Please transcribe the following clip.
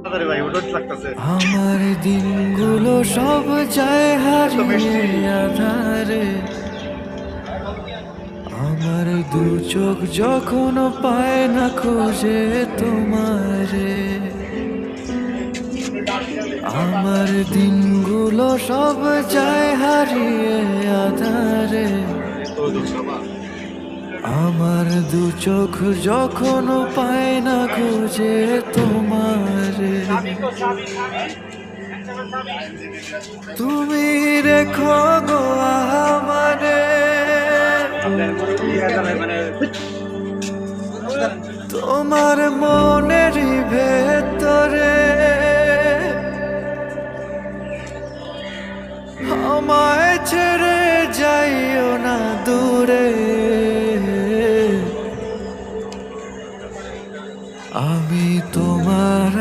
আরে ভাই ওটা লাগতেছে। আমার দিনগুলো সব যায় হারিয়ে আধারে, আমার দু চোখ যখন পায় না খুঁজে তোমারে। আমার দিনগুলো সব যায় হারিয়ে আধারে, আমার দু চোখ যখন পায় না খুঁজে তোমারে। তুমি রেখো গো আমারে, তোমার মনের ভেদ